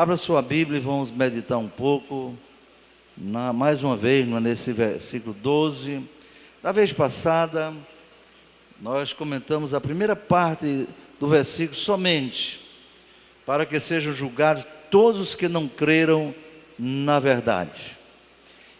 Abra sua Bíblia e vamos meditar um pouco, mais uma vez, nesse versículo 12. Da vez passada, nós comentamos a primeira parte do versículo somente, para que sejam julgados todos os que não creram na verdade.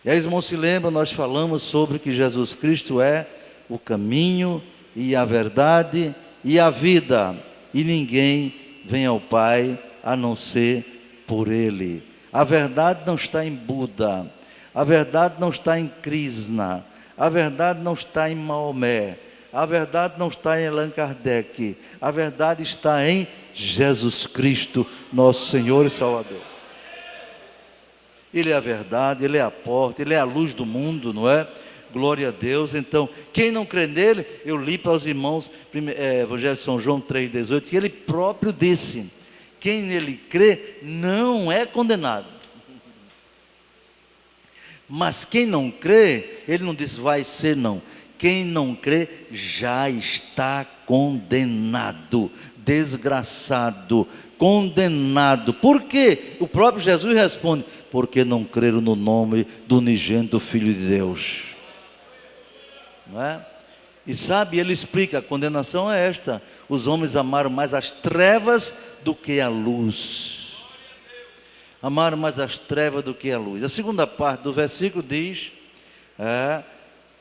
E aí, irmãos, se lembram, nós falamos sobre que Jesus Cristo é o caminho e a verdade e a vida, e ninguém vem ao Pai a não ser por Ele. A verdade não está em Buda, a verdade não está em Krishna, a verdade não está em Maomé, a verdade não está em Allan Kardec, a verdade está em Jesus Cristo, nosso Senhor e Salvador. Ele é a verdade, Ele é a porta, Ele é a luz do mundo, não é? Glória a Deus. Então, quem não crê nele, eu li para os irmãos, Evangelho de São João 3,18, que ele próprio disse: quem nele crê não é condenado. Mas quem não crê, ele não disse vai ser, não. Quem não crê já está condenado, desgraçado, condenado. Por quê? O próprio Jesus responde: porque não creram no nome do unigênito Filho de Deus. Não é? E sabe, ele explica, a condenação é esta: os homens amaram mais as trevas do que a luz. Amaram mais as trevas do que a luz. A segunda parte do versículo diz: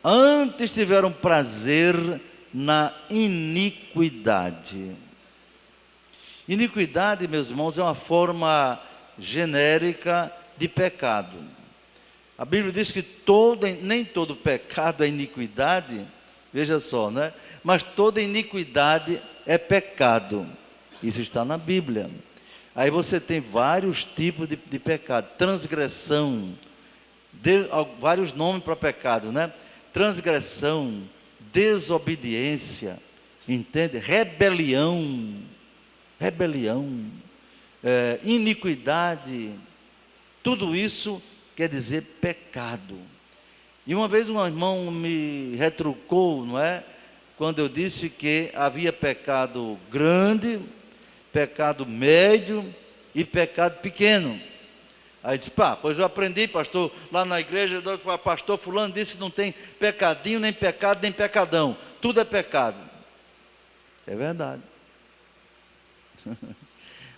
antes tiveram prazer na iniquidade. Iniquidade, meus irmãos, é uma forma genérica de pecado. A Bíblia diz que nem todo pecado é iniquidade, veja só, né? Mas toda iniquidade é pecado. Isso está na Bíblia. Aí você tem vários tipos de pecado. Transgressão, vários nomes para pecado, né? Transgressão, desobediência, entende? Rebelião, iniquidade, tudo isso quer dizer pecado. E uma vez um irmão me retrucou, não é? Quando eu disse que havia pecado grande, pecado médio e pecado pequeno. Aí disse: pois eu aprendi, pastor, lá na igreja, o pastor fulano disse que não tem pecadinho, nem pecado, nem pecadão. Tudo é pecado. É verdade.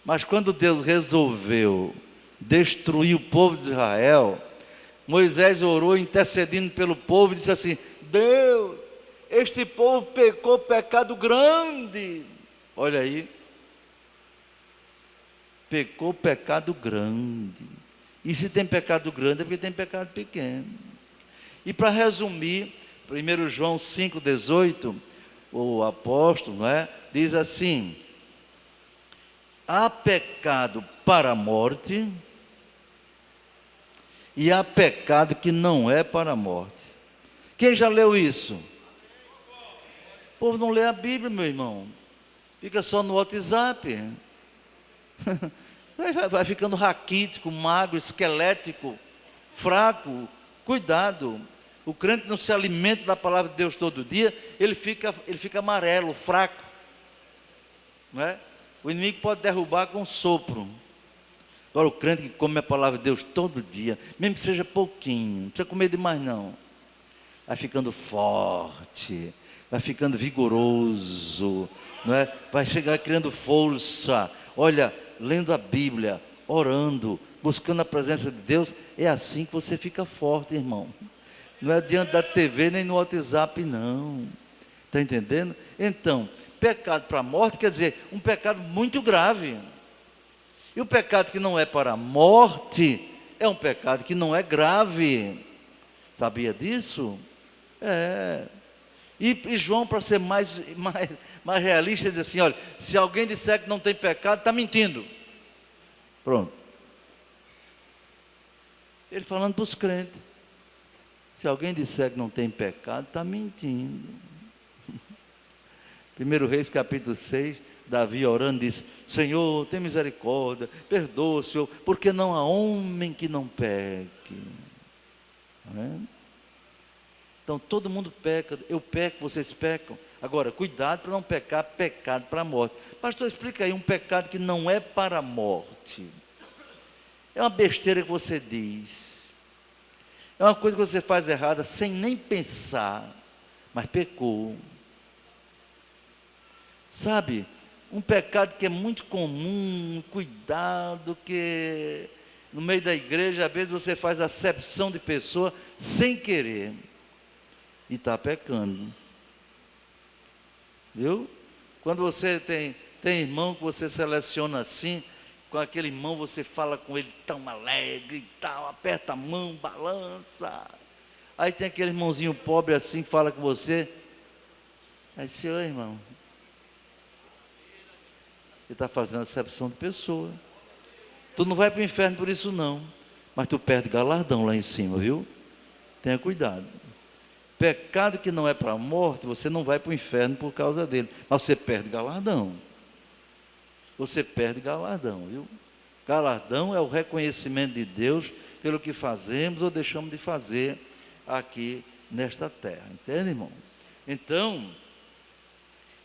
Mas quando Deus resolveu destruir o povo de Israel, Moisés orou intercedendo pelo povo e disse assim: Deus, este povo pecou pecado grande. Olha aí, pecou pecado grande. E se tem pecado grande é porque tem pecado pequeno. E para resumir, 1 João 5,18, o apóstolo, não é, diz assim: há pecado para a morte e há pecado que não é para a morte. Quem já leu isso? O povo não lê a Bíblia, meu irmão. Fica só no WhatsApp. Vai ficando raquítico, magro, esquelético, fraco. Cuidado. O crente que não se alimenta da palavra de Deus todo dia, ele fica amarelo, fraco. Não é? O inimigo pode derrubar com um sopro. Agora o crente que come a palavra de Deus todo dia, mesmo que seja pouquinho, não precisa comer demais não, vai ficando forte, vai ficando vigoroso, não é? Vai chegar criando força. Olha, lendo a Bíblia, orando, buscando a presença de Deus, é assim que você fica forte, irmão. Não é diante da TV nem no WhatsApp não. Está entendendo? Então, pecado para a morte quer dizer um pecado muito grave. E o pecado que não é para a morte é um pecado que não é grave. Sabia disso? E João, para ser mais realista, diz assim: olha, se alguém disser que não tem pecado, está mentindo. Pronto. Ele falando para os crentes: se alguém disser que não tem pecado, está mentindo. 1 Reis capítulo 6, Davi orando disse: Senhor, tem misericórdia, perdoa, Senhor, porque não há homem que não peque. Não é? Então todo mundo peca, eu peco, vocês pecam. Agora, cuidado para não pecar pecado para a morte. Pastor, explica aí um pecado que não é para a morte. É uma besteira que você diz. É uma coisa que você faz errada sem nem pensar, mas pecou. Sabe, um pecado que é muito comum, cuidado, que no meio da igreja, às vezes você faz acepção de pessoa sem querer, e está pecando. Viu? Quando você tem irmão que você seleciona assim, com aquele irmão você fala com ele tão alegre e tal, aperta a mão, balança. Aí tem aquele irmãozinho pobre assim que fala com você. Aí diz: oi, irmão. Você está fazendo acepção de pessoa. Tu não vai para o inferno por isso não, mas tu perde galardão lá em cima, viu? Tenha cuidado. Pecado que não é para a morte, você não vai para o inferno por causa dele, mas você perde galardão. Você perde galardão, viu? Galardão é o reconhecimento de Deus pelo que fazemos ou deixamos de fazer aqui nesta terra. Entende, irmão? Então,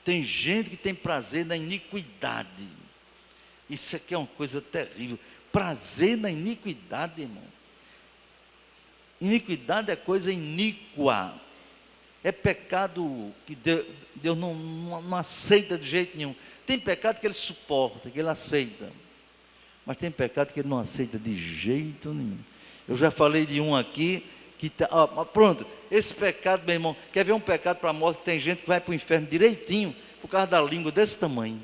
tem gente que tem prazer na iniquidade. Isso aqui é uma coisa terrível. Prazer na iniquidade, irmão. Iniquidade é coisa iníqua. É pecado que Deus não aceita de jeito nenhum. Tem pecado que Ele suporta, que Ele aceita. Mas tem pecado que Ele não aceita de jeito nenhum. Eu já falei de um aqui, que pronto, esse pecado, meu irmão, quer ver um pecado para a morte, que tem gente que vai para o inferno direitinho, por causa da língua desse tamanho.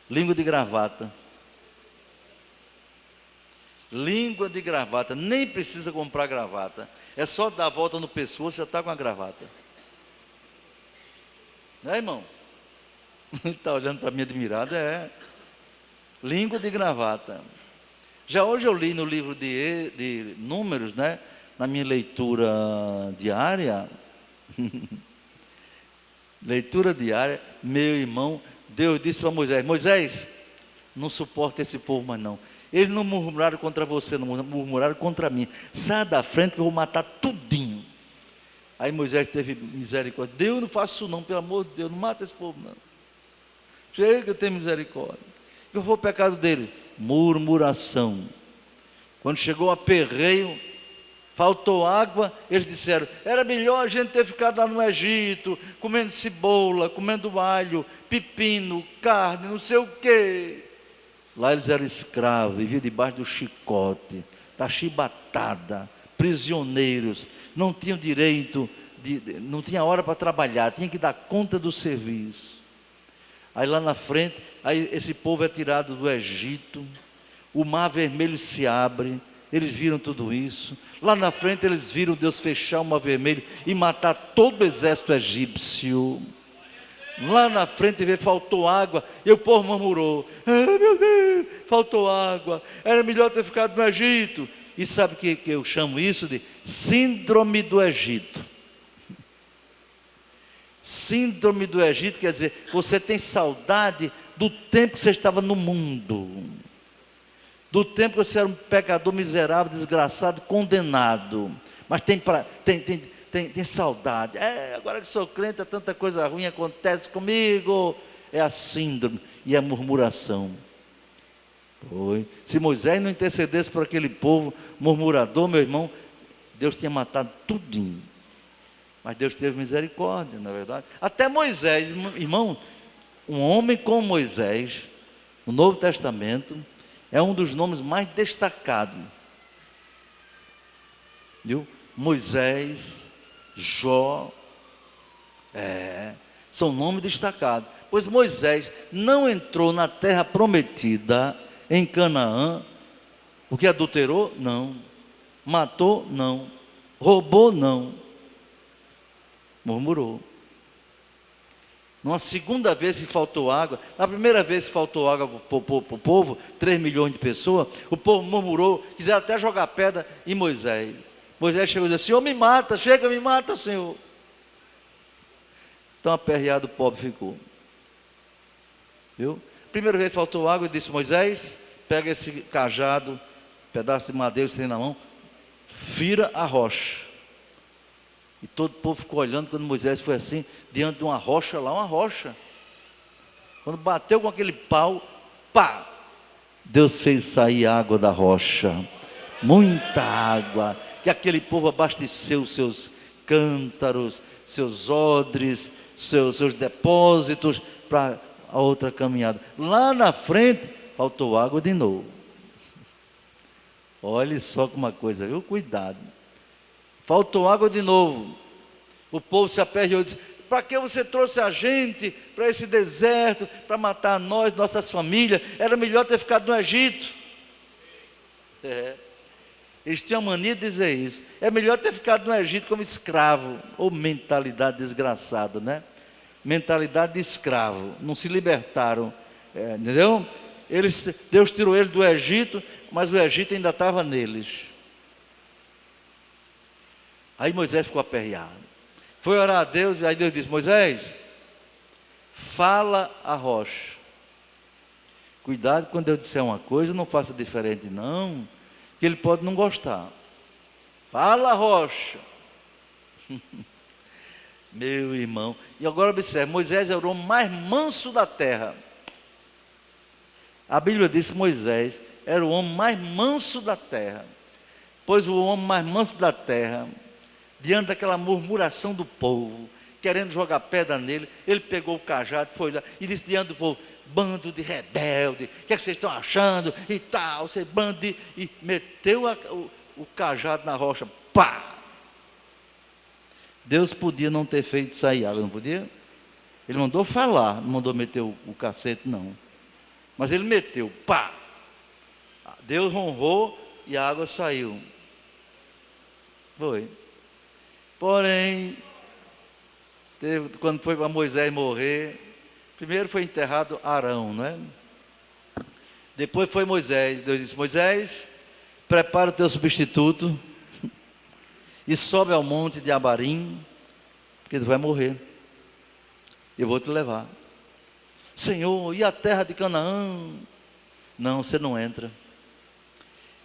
Língua de gravata. Língua de gravata, nem precisa comprar gravata. É só dar a volta no pescoço, já está com a gravata. Não é, irmão? Ele está olhando para mim admirado, língua de gravata. Já hoje eu li no livro de Números, né? Na minha leitura diária, leitura diária, meu irmão, Deus disse para Moisés: Moisés, não suporta esse povo mais não. Eles não murmuraram contra você, não murmuraram contra mim. Sai da frente que eu vou matar tudinho. Aí Moisés teve misericórdia. Deus, não faça isso não, pelo amor de Deus, não mata esse povo não. Chega, tem misericórdia. Qual foi o pecado dele? Murmuração. Quando chegou o aperreio, faltou água, eles disseram: era melhor a gente ter ficado lá no Egito, comendo cebola, comendo alho, pepino, carne, não sei o quê. Lá eles eram escravos, viviam debaixo do chicote, da chibatada, prisioneiros, não tinham direito, não tinha hora para trabalhar, tinha que dar conta do serviço. Aí lá na frente, aí esse povo é tirado do Egito, o mar vermelho se abre, eles viram tudo isso. Lá na frente eles viram Deus fechar o mar vermelho e matar todo o exército egípcio. Lá na frente faltou água, e o povo murmurou: meu Deus, faltou água, era melhor ter ficado no Egito. E sabe o que eu chamo isso de síndrome do Egito? Síndrome do Egito quer dizer, você tem saudade do tempo que você estava no mundo, do tempo que você era um pecador miserável, desgraçado, condenado, mas tem saudade. Agora que sou crente, tanta coisa ruim acontece comigo. É a síndrome e a murmuração. Se Moisés não intercedesse por aquele povo murmurador, meu irmão, Deus tinha matado tudinho. Mas Deus teve misericórdia, não é verdade? Até Moisés, irmão, um homem como Moisés, no Novo Testamento, é um dos nomes mais destacados. Viu? Moisés, Jó, são nomes destacados. Pois Moisés não entrou na terra prometida, em Canaã, porque adulterou? Não. Matou? Não. Roubou? Não. Murmurou. Numa segunda vez que faltou água, na primeira vez que faltou água para o povo, 3 milhões de pessoas, o povo murmurou, quiseram até jogar pedra em Moisés. Moisés chegou e disse: Senhor, me mata, chega, me mata, Senhor. Tão aperreado o pobre ficou. Viu? Primeira vez que faltou água, ele disse: Moisés, pega esse cajado, pedaço de madeira que você tem na mão, fira a rocha. E todo o povo ficou olhando quando Moisés foi assim, diante de uma rocha lá, uma rocha. Quando bateu com aquele pau, pá! Deus fez sair água da rocha, muita água, que aquele povo abasteceu seus cântaros, seus odres, seus depósitos para a outra caminhada. Lá na frente, faltou água de novo. Olhe só como uma coisa, viu? Cuidado. Faltou água de novo. O povo se aperreou e disse: para que você trouxe a gente para esse deserto, para matar nós, nossas famílias? Era melhor ter ficado no Egito. Eles tinham a mania de dizer isso. É melhor ter ficado no Egito como escravo. Ou mentalidade desgraçada, né? Mentalidade de escravo. Não se libertaram, entendeu? Deus tirou eles do Egito, mas o Egito ainda estava neles. Aí Moisés ficou aperreado. Foi orar a Deus, e aí Deus disse: Moisés, fala a rocha. Cuidado quando eu disser uma coisa, não faça diferente não, que ele pode não gostar. Fala a rocha. Meu irmão. E agora observe, Moisés era o homem mais manso da terra. A Bíblia diz que Moisés era o homem mais manso da terra. Pois o homem mais manso da terra, diante daquela murmuração do povo, querendo jogar pedra nele, ele pegou o cajado, foi lá e disse diante do povo: bando de rebelde, o que é que vocês estão achando? E tal, você bando de... E meteu o cajado na rocha, pá! Deus podia não ter feito sair água, não podia? Ele mandou falar, não mandou meter o cacete, não. Mas ele meteu, pá! Deus honrou e a água saiu. Foi. Porém, quando foi para Moisés morrer, primeiro foi enterrado Arão, não é? Depois foi Moisés. Deus disse: Moisés, prepara o teu substituto e sobe ao monte de Abarim, porque tu vai morrer. Eu vou te levar. Senhor, e a terra de Canaã? Não, você não entra.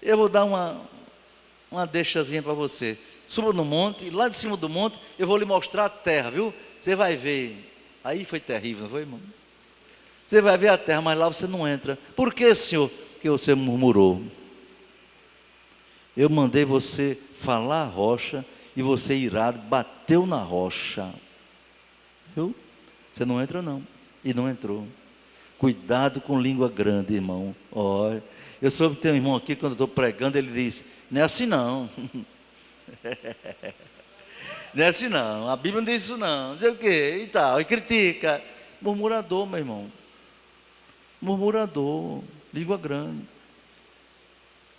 Eu vou dar uma deixazinha para você. Suba no monte, e lá de cima do monte eu vou lhe mostrar a terra, viu? Você vai ver. Aí foi terrível, não foi, irmão? Você vai ver a terra, mas lá você não entra. Por que, Senhor? Porque você murmurou. Eu mandei você falar a rocha, e você, irado, bateu na rocha. Viu? Você não entra não. E não entrou. Cuidado com língua grande, irmão. Olha, eu soube que tem um irmão aqui, quando eu estou pregando, ele diz: não é assim não. Não é assim não, a Bíblia não diz isso não, não sei o que e tal, e critica. Murmurador, meu irmão. Murmurador, língua grande.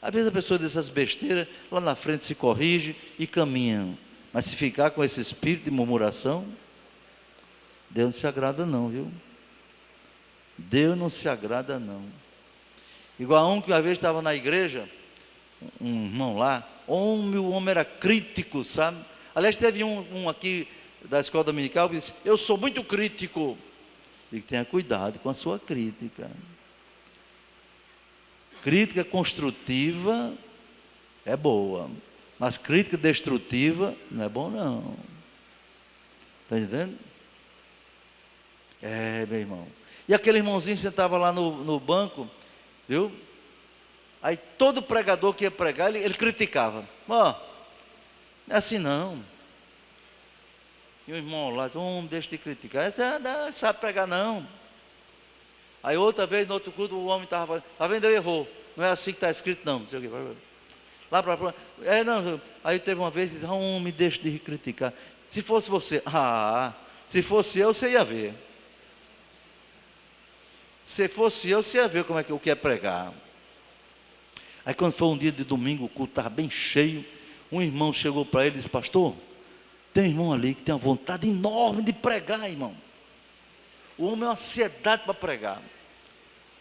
Às vezes a pessoa diz essas besteiras, lá na frente se corrige e caminha. Mas se ficar com esse espírito de murmuração, Deus não se agrada não, viu? Deus não se agrada não. Igual a um que uma vez estava na igreja, um irmão lá, o homem era crítico, sabe? Aliás, teve um aqui da escola dominical que disse: eu sou muito crítico. E tenha cuidado com a sua crítica. Crítica construtiva é boa, mas crítica destrutiva não é bom não. Está entendendo? Meu irmão. E aquele irmãozinho sentava lá no banco, viu? Aí todo pregador que ia pregar, ele criticava. Não é assim não. E o irmão lá disse: deixa de criticar. Esse não sabe pregar não. Aí outra vez, no outro culto, o homem estava falando: está vendo, ele errou. Não é assim que está escrito não. Não sei o quê. Lá para não. Aí teve uma vez, disse: homem, deixa de criticar. Se fosse você, se fosse eu, você ia ver. Se fosse eu, você ia ver o que é pregar. Aí quando foi um dia de domingo, o culto estava bem cheio, um irmão chegou para ele e disse: pastor, tem um irmão ali que tem uma vontade enorme de pregar, irmão. O homem é uma ansiedade para pregar.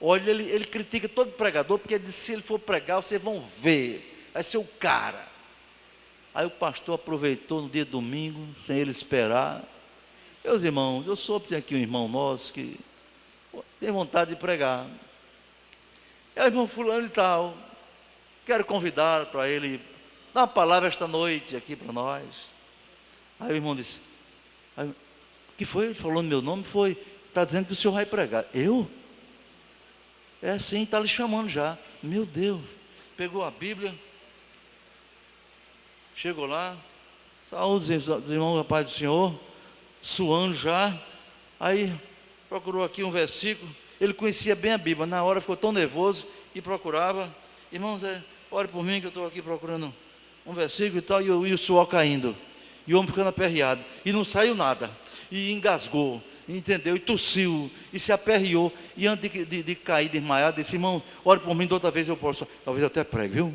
Olha, ele critica todo pregador, porque ele diz: se ele for pregar, vocês vão ver, vai ser o cara. Aí o pastor aproveitou no dia de domingo, sem ele esperar. Meus irmãos, eu soube que tem aqui um irmão nosso que tem vontade de pregar. É o irmão fulano e tal. Quero convidar para ele dar uma palavra esta noite aqui para nós. Aí o irmão disse: o que foi? Ele falou no meu nome, foi. Está dizendo que o senhor vai pregar. Eu É sim, está lhe chamando já. Meu Deus. Pegou a Bíblia, chegou lá, saúde os irmãos, a paz do Senhor, suando já. Aí procurou aqui um versículo. Ele conhecia bem a Bíblia, na hora ficou tão nervoso e procurava. Irmãos, ore por mim que eu estou aqui procurando um versículo e tal, e o suor caindo, e o homem ficando aperreado, e não saiu nada, e engasgou, entendeu? E tossiu, e se aperreou, e antes de cair, desmaiar, disse: irmão, ore por mim, de outra vez eu posso, talvez eu até pregue, viu?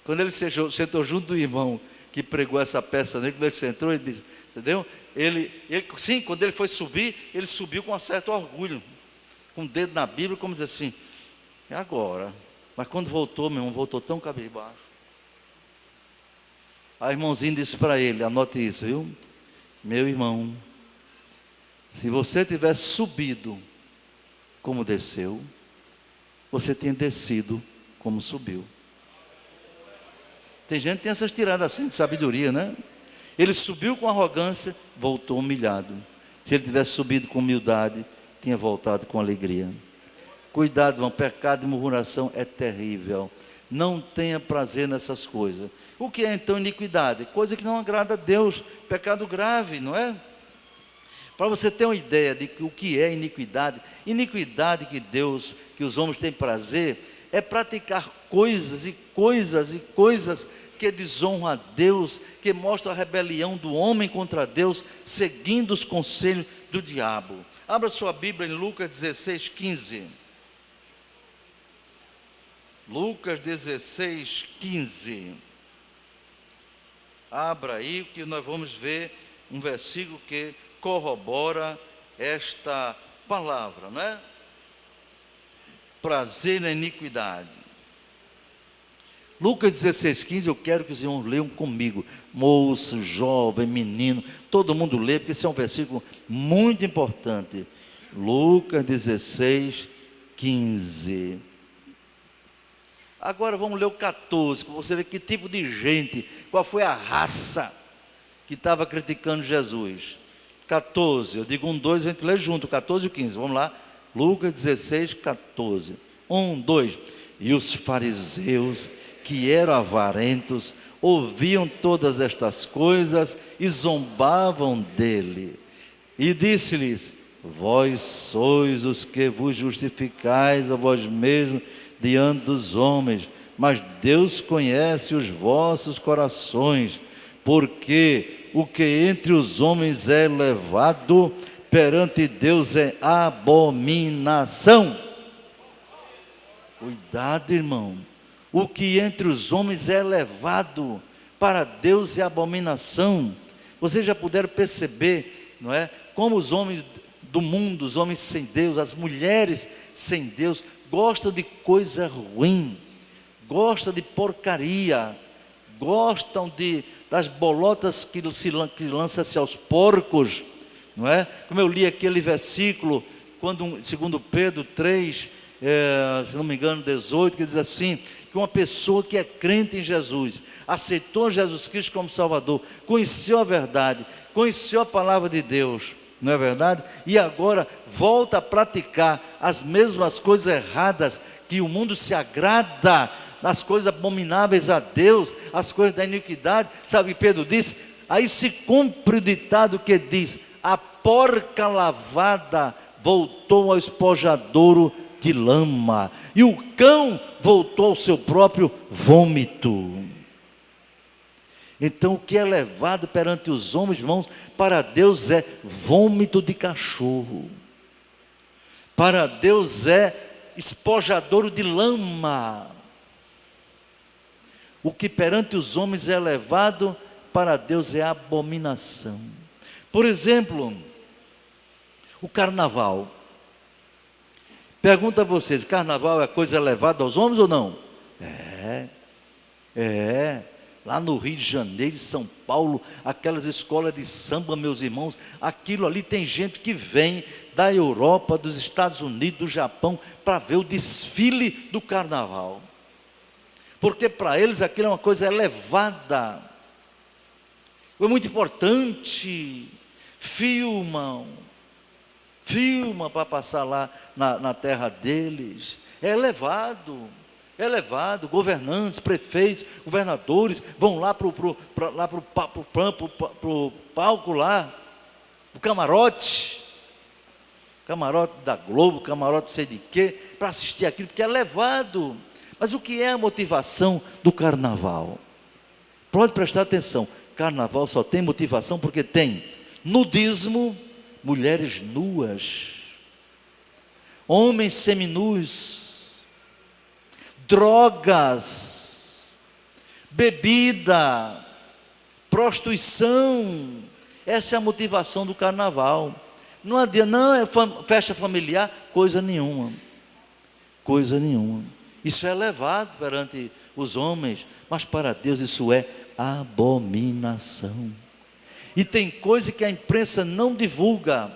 Quando ele sentou junto do irmão que pregou essa peça nele, quando ele sentou, ele disse, entendeu? Sim, quando ele foi subir, ele subiu com um certo orgulho, com o dedo na Bíblia, como dizer assim, e agora? Mas quando voltou, meu irmão, voltou tão cabisbaixo. A irmãozinha disse para ele, anote isso, viu? Meu irmão, se você tivesse subido como desceu, você tinha descido como subiu. Tem gente que tem essas tiradas assim de sabedoria, né? Ele subiu com arrogância, voltou humilhado. Se ele tivesse subido com humildade, tinha voltado com alegria. Cuidado, irmão, pecado e murmuração é terrível. Não tenha prazer nessas coisas. O que é então iniquidade? Coisa que não agrada a Deus, pecado grave, não é? Para você ter uma ideia de o que é iniquidade, iniquidade que os homens têm prazer, é praticar coisas e coisas e coisas que desonram a Deus, que mostram a rebelião do homem contra Deus, seguindo os conselhos do diabo. Abra sua Bíblia em Lucas 16, 15. Lucas 16, 15. Abra aí que nós vamos ver um versículo que corrobora esta palavra, não é? Prazer na iniquidade. Lucas 16, 15, eu quero que os irmãos leiam comigo. Moço, jovem, menino, todo mundo lê, porque esse é um versículo muito importante. Lucas 16, 15. Agora vamos ler o 14, para você ver que tipo de gente, qual foi a raça que estava criticando Jesus. 14, eu digo 1, 2, a gente lê junto, 14 e 15, vamos lá. Lucas 16, 14. 1, 2. E os fariseus, que eram avarentos, ouviam todas estas coisas e zombavam dele. E disse-lhes: vós sois os que vos justificais a vós mesmos diante dos homens, mas Deus conhece os vossos corações, porque o que entre os homens é elevado, perante Deus é abominação. Cuidado, irmão. O que entre os homens é elevado, para Deus é abominação. Vocês já puderam perceber, não é? Como os homens do mundo, os homens sem Deus, as mulheres sem Deus, gostam de coisa ruim, gostam de porcaria, gostam das bolotas que lançam-se aos porcos, não é? Como eu li aquele versículo, segundo Pedro 3, se não me engano 18, que diz assim, que uma pessoa que é crente em Jesus, aceitou Jesus Cristo como Salvador, conheceu a verdade, conheceu a palavra de Deus, não é verdade? E agora volta a praticar as mesmas coisas erradas, que o mundo se agrada, as coisas abomináveis a Deus, as coisas da iniquidade. Sabe o que Pedro disse? Aí se cumpre o ditado que diz: a porca lavada voltou ao espojadouro de lama, e o cão voltou ao seu próprio vômito. Então o que é levado perante os homens, irmãos, para Deus é vômito de cachorro, para Deus é espojadouro de lama. O que perante os homens é levado, para Deus é abominação. Por exemplo, o carnaval. Pergunto a vocês, carnaval é coisa elevada aos homens ou não? É. Lá no Rio de Janeiro, São Paulo, aquelas escolas de samba, meus irmãos, aquilo ali tem gente que vem da Europa, dos Estados Unidos, do Japão, para ver o desfile do carnaval. Porque para eles aquilo é uma coisa elevada, é muito importante, filmam, filma para passar lá na terra deles. É elevado, governantes, prefeitos, governadores vão lá para o palco lá, o camarote da Globo, camarote não sei de quê, para assistir aquilo, porque é elevado. Mas o que é a motivação do carnaval? Pode prestar atenção, carnaval só tem motivação porque tem nudismo, mulheres nuas, homens seminus, drogas, bebida, prostituição. Essa é a motivação do carnaval. Não adianta, não é festa familiar, coisa nenhuma. Isso é elevado perante os homens, mas para Deus isso é abominação. E tem coisa que a imprensa não divulga.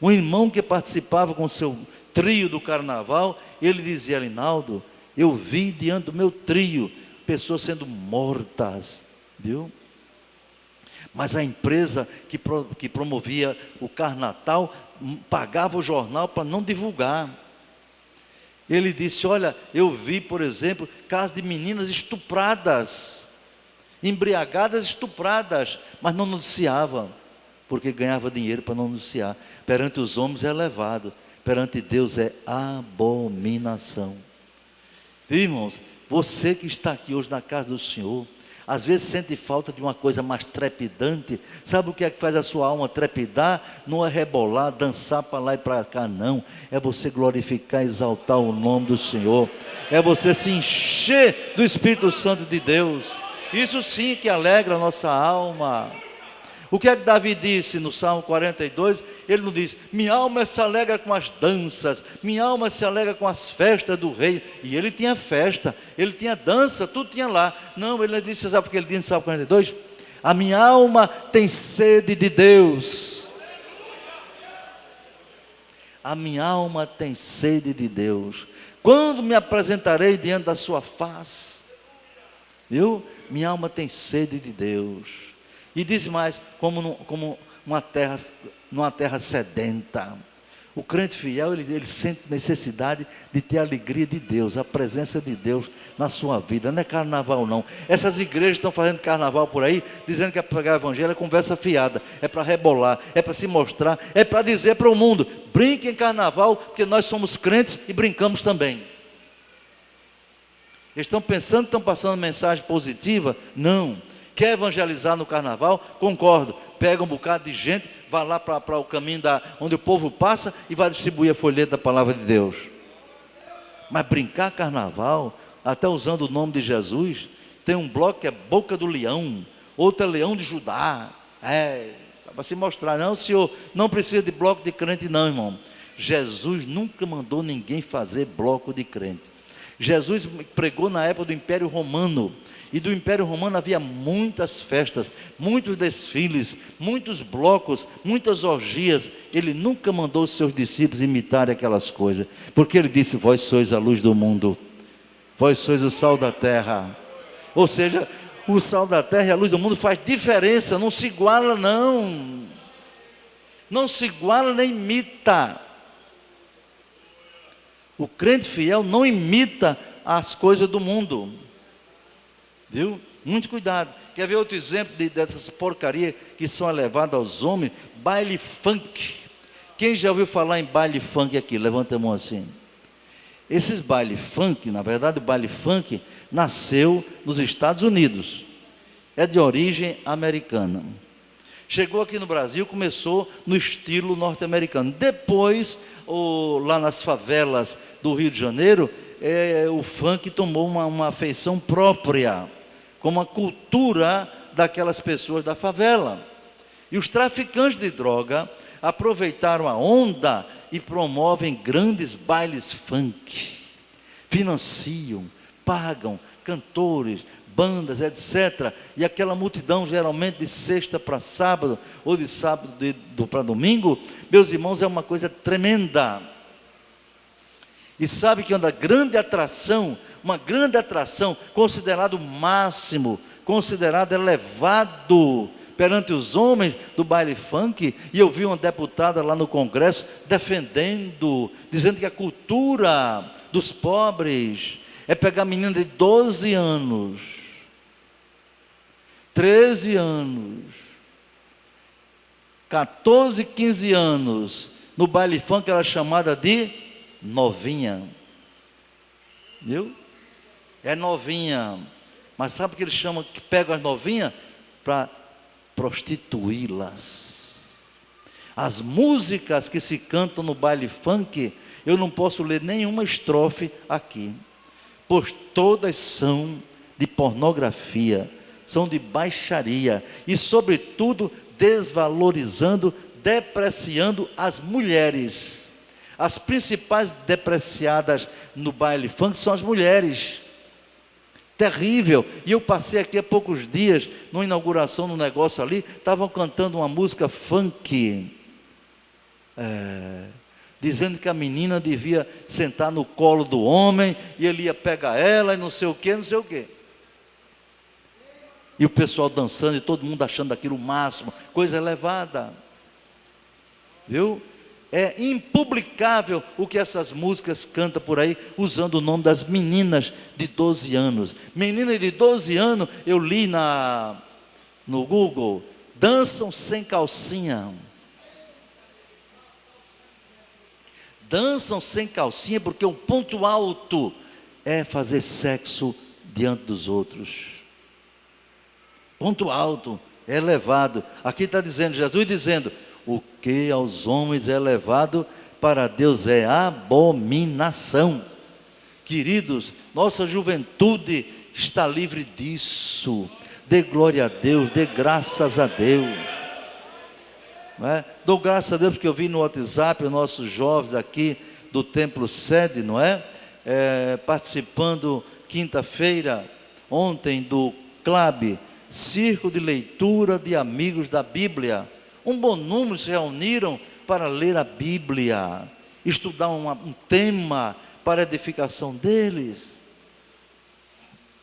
Um irmão que participava com o seu trio do carnaval, ele dizia: Alinaldo, eu vi diante do meu trio pessoas sendo mortas, viu? Mas a empresa que promovia o Carnatal pagava o jornal para não divulgar. Ele disse: olha, eu vi, por exemplo, casos de meninas estupradas, embriagadas, estupradas, mas não noticiava, porque ganhava dinheiro para não noticiar. Perante os homens é elevado, perante Deus é abominação. Irmãos, você que está aqui hoje na casa do Senhor, às vezes sente falta de uma coisa mais trepidante. Sabe o que é que faz a sua alma trepidar? Não é rebolar, dançar para lá e para cá, não. É você glorificar, exaltar o nome do Senhor. É você se encher do Espírito Santo de Deus. Isso sim que alegra a nossa alma. O que é que Davi disse no Salmo 42? Ele não diz: minha alma se alegra com as danças, minha alma se alegra com as festas do rei. E ele tinha festa, ele tinha dança, tudo tinha lá. Não, ele disse, sabe o que ele disse no Salmo 42? A minha alma tem sede de Deus. A minha alma tem sede de Deus. Quando me apresentarei diante da sua face? Viu? Minha alma tem sede de Deus. E diz mais, como numa terra sedenta. O crente fiel, ele sente necessidade de ter a alegria de Deus, a presença de Deus na sua vida. Não é carnaval não. Essas igrejas estão fazendo carnaval por aí, dizendo que é para pregar o evangelho, é conversa fiada, é para rebolar, é para se mostrar, é para dizer para o mundo: brinque em carnaval, porque nós somos crentes e brincamos também. Eles estão pensando que estão passando mensagem positiva? Não. Quer evangelizar no carnaval? Concordo. Pega um bocado de gente, vai lá para o caminho onde o povo passa e vai distribuir a folheta da palavra de Deus. Mas brincar carnaval, até usando o nome de Jesus, tem um bloco que é Boca do Leão, outro é Leão de Judá. Para se mostrar. Não, senhor, não precisa de bloco de crente não, irmão. Jesus nunca mandou ninguém fazer bloco de crente. Jesus pregou na época do Império Romano. E do Império Romano havia muitas festas, muitos desfiles, muitos blocos, muitas orgias. Ele nunca mandou os seus discípulos imitarem aquelas coisas, porque ele disse: vós sois a luz do mundo, vós sois o sal da terra. Ou seja, o sal da terra e a luz do mundo faz diferença, não se iguala não se iguala nem imita. O crente fiel não imita as coisas do mundo. Viu? Muito cuidado. Quer ver outro exemplo dessas porcarias que são elevadas aos homens? Baile funk. Quem já ouviu falar em baile funk aqui? Levanta a mão assim. Esses baile funk, na verdade o baile funk nasceu nos Estados Unidos. É de origem americana. Chegou aqui no Brasil, começou no estilo norte-americano. Depois, lá nas favelas do Rio de Janeiro, o funk tomou uma afeição própria, como a cultura daquelas pessoas da favela. E os traficantes de droga aproveitaram a onda e promovem grandes bailes funk. Financiam, pagam cantores, bandas, etc. E aquela multidão, geralmente de sexta para sábado, ou de sábado para domingo, meus irmãos, é uma coisa tremenda. E sabe que uma grande atração, considerado o máximo, considerado elevado perante os homens do baile funk, e eu vi uma deputada lá no Congresso defendendo, dizendo que a cultura dos pobres é pegar menina de 12 anos, 13 anos, 14, 15 anos, no baile funk ela é chamada de novinha, viu? É novinha, mas sabe o que eles chamam, que pegam as novinhas? Para prostituí-las. As músicas que se cantam no baile funk, eu não posso ler nenhuma estrofe aqui, pois todas são de pornografia, são de baixaria, e sobretudo desvalorizando, depreciando as mulheres. As principais depreciadas no baile funk são as mulheres. Terrível. E eu passei aqui há poucos dias, numa inauguração no negócio ali, estavam cantando uma música funk, dizendo que a menina devia sentar no colo do homem, e ele ia pegar ela, e não sei o que, não sei o que. E o pessoal dançando, e todo mundo achando aquilo o máximo, coisa elevada. Viu? É impublicável o que essas músicas cantam por aí, usando o nome das meninas de 12 anos. Menina de 12 anos, eu li no Google, dançam sem calcinha. Dançam sem calcinha porque o ponto alto é fazer sexo diante dos outros. Ponto alto, é elevado. Aqui está dizendo, Jesus dizendo, o que aos homens é elevado, para Deus é abominação. Queridos, nossa juventude está livre disso. Dê glória a Deus, dê graças a Deus. Não é? Dou graças a Deus porque eu vi no WhatsApp os nossos jovens aqui do Templo Sede, não é? Participando quinta-feira, ontem, do CLAB, Círculo de Leitura de Amigos da Bíblia. Um bom número se reuniram para ler a Bíblia, estudar um tema para a edificação deles.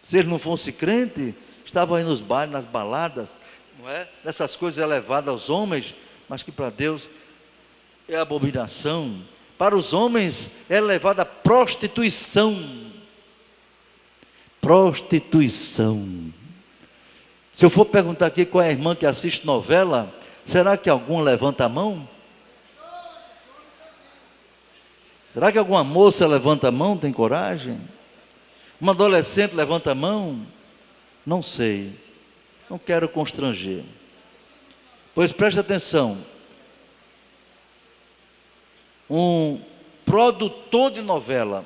Se eles não fossem crentes, estavam aí nos bailes, nas baladas, não é? Dessas coisas elevadas aos homens, mas que para Deus é abominação. Para os homens é elevada a prostituição. Prostituição. Se eu for perguntar aqui qual é a irmã que assiste novela, será que algum levanta a mão? Será que alguma moça levanta a mão, tem coragem? Uma adolescente levanta a mão? Não sei, não quero constranger. Pois preste atenção, um produtor de novela,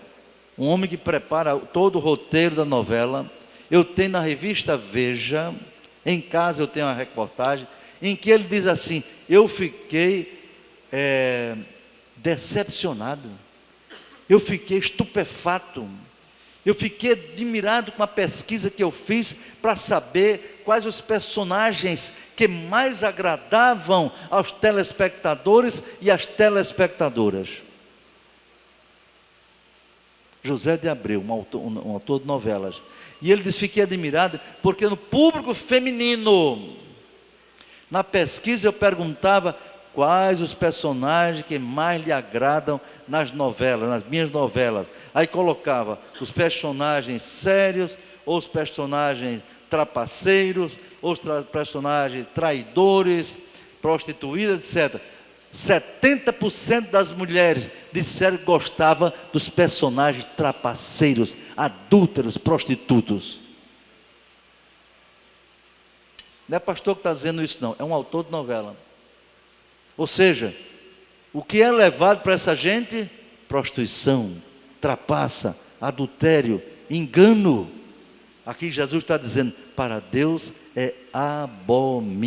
um homem que prepara todo o roteiro da novela, eu tenho na revista Veja, em casa eu tenho uma reportagem, em que ele diz assim, eu fiquei decepcionado, eu fiquei estupefato, eu fiquei admirado com a pesquisa que eu fiz para saber quais os personagens que mais agradavam aos telespectadores e às telespectadoras. José de Abreu, um autor de novelas, e ele diz, fiquei admirado, porque no público feminino, na pesquisa eu perguntava quais os personagens que mais lhe agradam nas novelas, nas minhas novelas. Aí colocava os personagens sérios, ou os personagens trapaceiros, ou os personagens traidores, prostituídas, etc. 70% das mulheres disseram que gostavam dos personagens trapaceiros, adúlteros, prostitutos. Não é pastor que está dizendo isso não, é um autor de novela. Ou seja, o que é levado para essa gente? Prostituição, trapaça, adultério, engano. Aqui Jesus está dizendo, para Deus é abominação.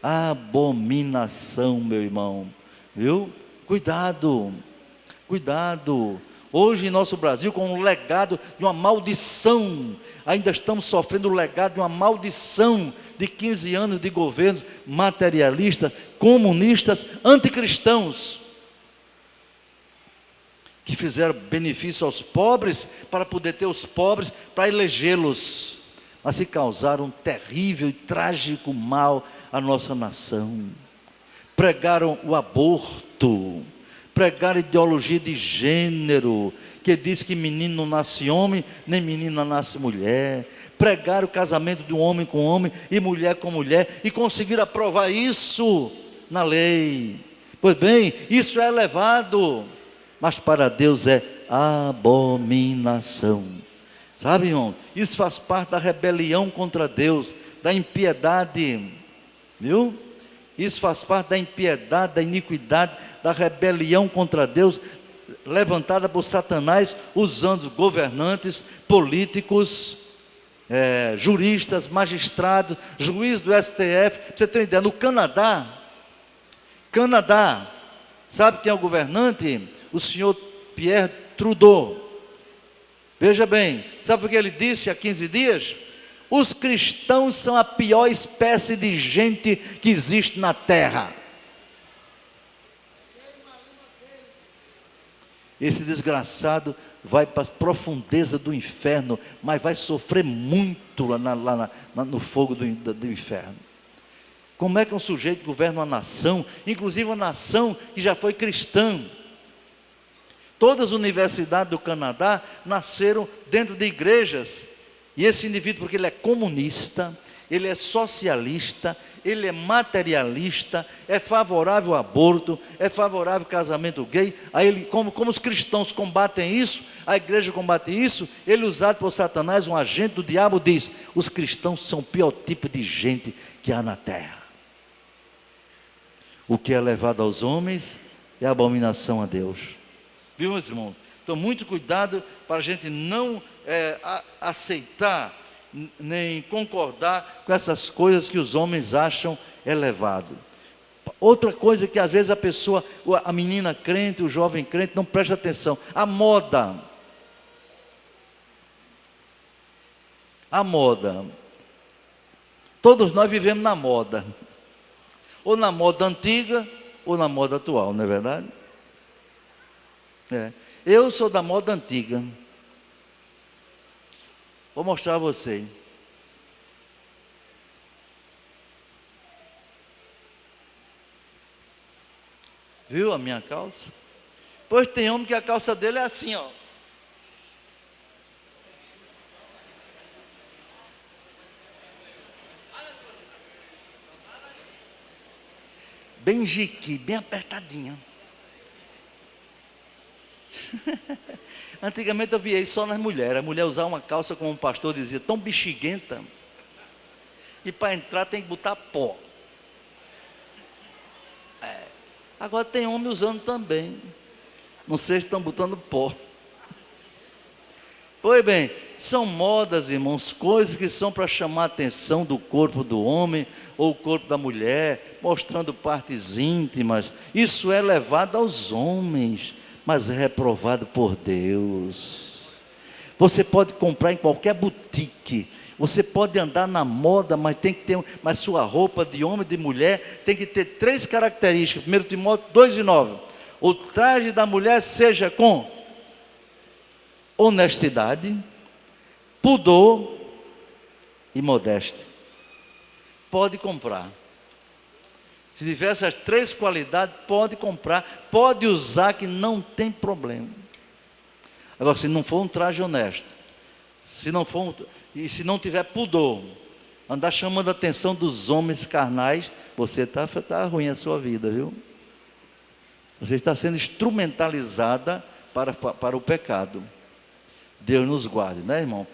Abominação, meu irmão. Viu? Cuidado, cuidado. Hoje em nosso Brasil, com um legado de uma maldição, ainda estamos sofrendo o legado de uma maldição de 15 anos de governos materialistas, comunistas, anticristãos, que fizeram benefício aos pobres, para poder ter os pobres, para elegê-los, mas que causaram um terrível e trágico mal à nossa nação. Pregaram o aborto, pregaram ideologia de gênero, que diz que menino não nasce homem, nem menina nasce mulher. Pregaram o casamento de um homem com homem e mulher com mulher, e conseguiram aprovar isso na lei. Pois bem, isso é elevado, mas para Deus é abominação. Sabe, irmão, isso faz parte da rebelião contra Deus, da impiedade, viu? Isso faz parte da impiedade, da iniquidade, da rebelião contra Deus, levantada por Satanás, usando governantes, políticos, juristas, magistrados, juiz do STF. Pra você ter uma ideia, no Canadá, sabe quem é o governante? O senhor Pierre Trudeau. Veja bem, sabe o que ele disse há 15 dias? Os cristãos são a pior espécie de gente que existe na terra. Esse desgraçado vai para as profundezas do inferno, mas vai sofrer muito lá no fogo do inferno. Como é que um sujeito governa uma nação, inclusive uma nação que já foi cristã? Todas as universidades do Canadá nasceram dentro de igrejas, e esse indivíduo, porque ele é comunista, ele é socialista, ele é materialista, é favorável ao aborto, é favorável ao casamento gay. Aí ele, como os cristãos combatem isso, a igreja combate isso, ele, usado por Satanás, um agente do diabo, diz: os cristãos são o pior tipo de gente que há na terra. O que é levado aos homens é abominação a Deus. Viu, meus irmãos? Então, muito cuidado para a gente não aceitar, nem concordar com essas coisas que os homens acham elevado. Outra coisa que às vezes a menina crente, o jovem crente não presta atenção: a moda. A moda. Todos nós vivemos na moda. Ou na moda antiga, ou na moda atual, não é verdade? Eu sou da moda antiga. Vou mostrar a vocês. Viu a minha calça? Pois tem homem que a calça dele é assim, ó. Bem jiqui, bem apertadinha. Antigamente eu via isso só nas mulheres. A mulher usava uma calça, como um pastor dizia, tão bexiguenta, e para entrar tem que botar pó. Agora tem homem usando também. Não sei se estão botando pó. Pois bem, são modas, irmãos, coisas que são para chamar a atenção do corpo do homem ou o corpo da mulher, mostrando partes íntimas. Isso é levado aos homens, mas é reprovado por Deus. Você pode comprar em qualquer boutique, você pode andar na moda, mas tem que ter, mas sua roupa de homem e de mulher tem que ter 3 características. 1 Timóteo 2:9. O traje da mulher seja com honestidade, pudor e modéstia. Pode comprar. Se tiver essas 3 qualidades, pode comprar, pode usar, que não tem problema. Agora, se não for um traje honesto, se não tiver pudor, andar chamando a atenção dos homens carnais, você está ruim a sua vida, viu? Você está sendo instrumentalizada para o pecado. Deus nos guarde, né, irmão?